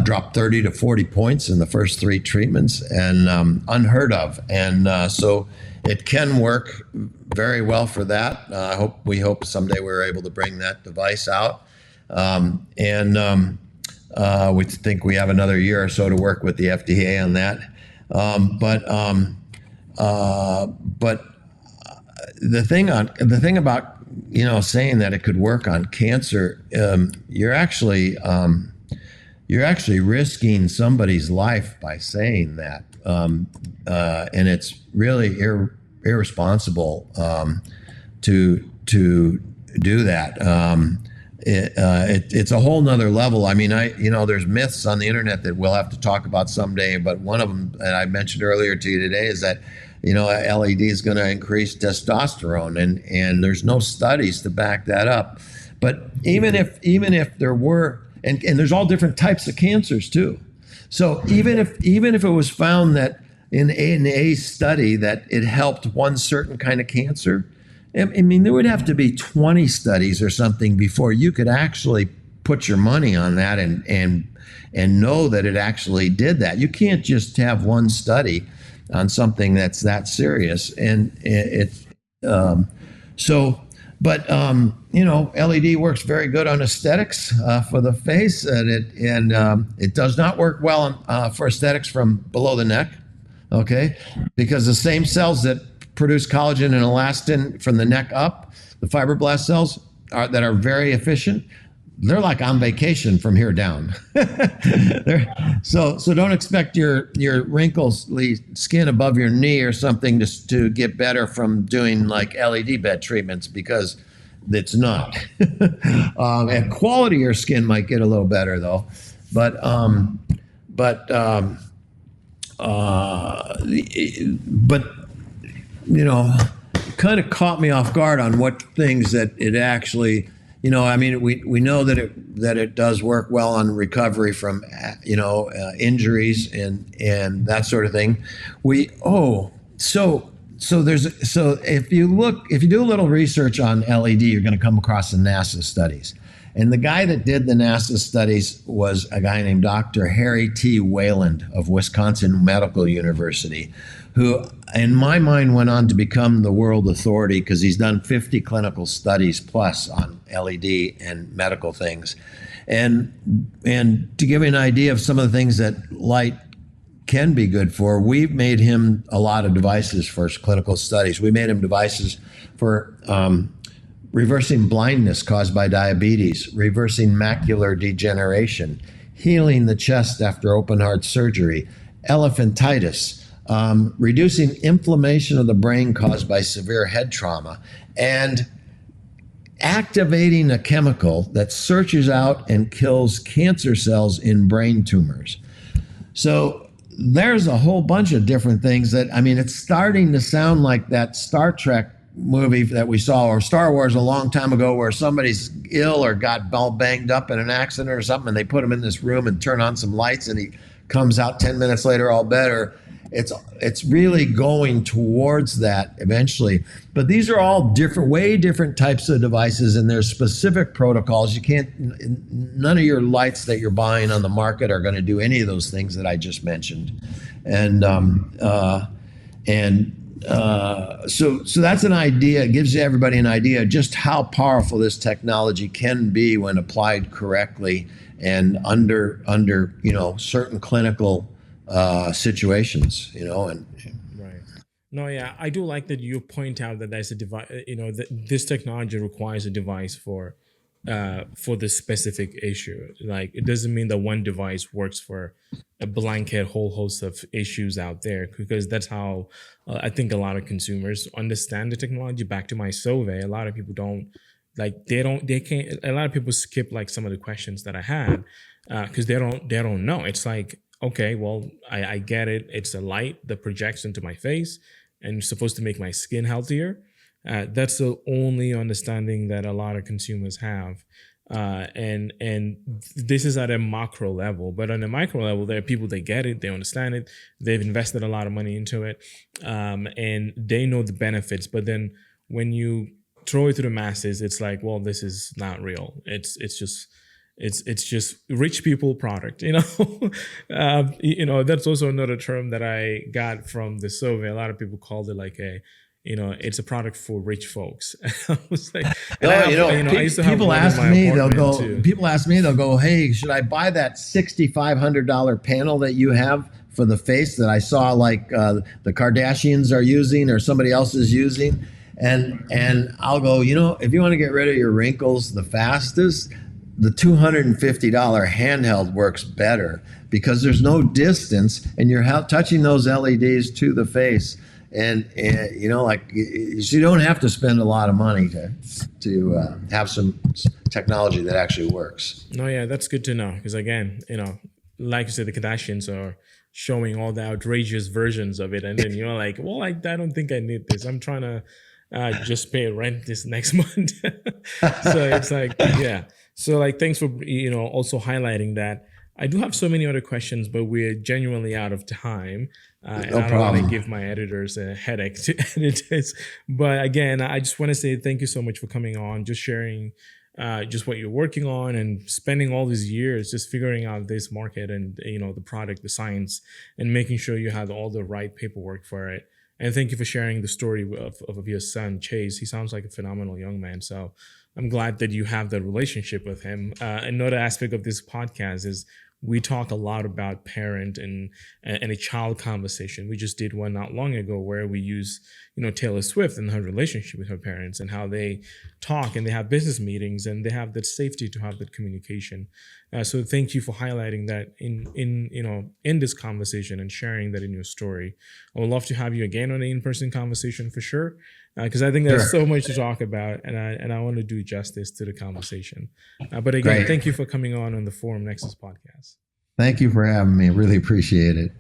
[SPEAKER 2] dropped 30 to 40 points in the first 3 treatments, and unheard of. And so it can work very well for that. We hope someday we're able to bring that device out. We think we have another year or so to work with the FDA on that. But the thing about saying that it could work on cancer, you're actually risking somebody's life by saying that, and it's really irresponsible to do that. It's a whole nother level. I mean, there's myths on the internet that we'll have to talk about someday, but one of them that I mentioned earlier to you today is that LED is going to increase testosterone, and there's no studies to back that up. But even if there were, and there's all different types of cancers too. So even if it was found that in a study that it helped one certain kind of cancer, I mean, there would have to be 20 studies or something before you could actually put your money on that and know that it actually did that. You can't just have one study on something that's that serious. And LED works very good on aesthetics for the face, and it does not work well for aesthetics from below the neck, okay? Because the same cells that produce collagen and elastin from the neck up, the fibroblast cells that are very efficient, they're like on vacation from here down. So don't expect your wrinkles skin above your knee or something to get better from doing like LED bed treatments, because it's not. And quality of your skin might get a little better though, but you know, kind of caught me off guard on what things that it actually, you know, I mean, we know that it does work well on recovery from, injuries and that sort of thing. So if you do a little research on LED, you're going to come across the NASA studies. And the guy that did the NASA studies was a guy named Dr. Harry T. Wayland of Wisconsin Medical University, who in my mind went on to become the world authority because he's done 50 clinical studies plus on LED and medical things. And to give you an idea of some of the things that light can be good for, we've made him a lot of devices for clinical studies. We made him devices for reversing blindness caused by diabetes, reversing macular degeneration, healing the chest after open heart surgery, elephantitis, reducing inflammation of the brain caused by severe head trauma, and activating a chemical that searches out and kills cancer cells in brain tumors. So there's a whole bunch of different things that, I mean, it's starting to sound like that Star Trek movie that we saw, or Star Wars a long time ago, where somebody's ill or got all banged up in an accident or something, and they put him in this room and turn on some lights and he comes out 10 minutes later all better. It's really going towards that eventually. But these are all way different types of devices, and there's specific protocols. None of your lights that you're buying on the market are going to do any of those things that I just mentioned. So that's an idea. It gives everybody an idea of just how powerful this technology can be when applied correctly and under certain clinical situations, and
[SPEAKER 1] right. No, yeah, I do like that you point out that there's a device. That this technology requires a device for the specific issue. Like, it doesn't mean that one device works for a blanket whole host of issues out there, because that's how I think a lot of consumers understand the technology. Back to my survey, a lot of people don't they can't. A lot of people skip like some of the questions that I had because they don't know. It's like, okay, well, I get it. It's a light that projects into my face and it's supposed to make my skin healthier. That's the only understanding that a lot of consumers have. And this is at a macro level, but on a micro level, there are people that get it, they understand it, they've invested a lot of money into it, and they know the benefits. But then when you throw it to the masses, it's like, well, this is not real. It's just rich people product, That's also another term that I got from the survey. A lot of people called it like it's a product for rich folks. I was like,
[SPEAKER 2] people ask me, they'll go, hey, should I buy that $6,500 panel that you have for the face that I saw like the Kardashians are using or somebody else is using? And I'll go, if you want to get rid of your wrinkles the fastest, the $250 handheld works better because there's no distance and you're touching those LEDs to the face. And you don't have to spend a lot of money to have some technology that actually works.
[SPEAKER 1] No, yeah, that's good to know. Because again, like you said, the Kardashians are showing all the outrageous versions of it. And then you're like, well, I don't think I need this. I'm trying to just pay rent this next month. So it's like, yeah. So like, thanks for, also highlighting that. I do have so many other questions, but we're genuinely out of time. And I don't want to give my editors a headache to edit this. But again, I just want to say thank you so much for coming on, just sharing just what you're working on and spending all these years just figuring out this market and, the product, the science, and making sure you had all the right paperwork for it. And thank you for sharing the story of your son, Chase. He sounds like a phenomenal young man. So I'm glad that you have that relationship with him. Another aspect of this podcast is we talk a lot about parent and a child conversation. We just did one not long ago where we use, Taylor Swift and her relationship with her parents and how they talk and they have business meetings and they have that safety to have that communication. So thank you for highlighting that in this conversation and sharing that in your story. I would love to have you again on an in-person conversation for sure, because I think there's so much to talk about, and I want to do justice to the conversation. But again, Thank you for coming on the Forum Nexus podcast.
[SPEAKER 2] Thank you for having me. Really appreciate it.